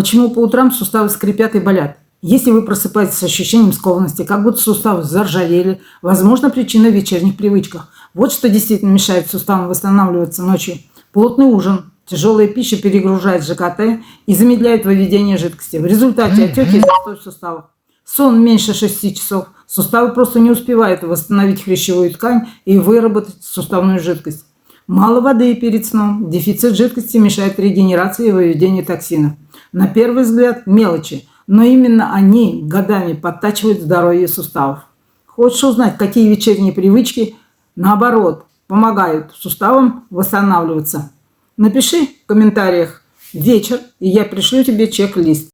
Почему по утрам суставы скрипят и болят? Если вы просыпаетесь с ощущением скованности, как будто суставы заржавели, возможно, причина в вечерних привычках. Вот что действительно мешает суставам восстанавливаться ночью. Плотный ужин, тяжелая пища перегружает ЖКТ и замедляет выведение жидкости. В результате отеки и застой в суставах. Сон меньше 6 часов. Суставы просто не успевают восстановить хрящевую ткань и выработать суставную жидкость. Мало воды перед сном. Дефицит жидкости мешает регенерации и выведению токсинов. На первый взгляд мелочи, но именно они годами подтачивают здоровье суставов. Хочешь узнать, какие вечерние привычки, наоборот, помогают суставам восстанавливаться? Напиши в комментариях «вечер», и я пришлю тебе чек-лист.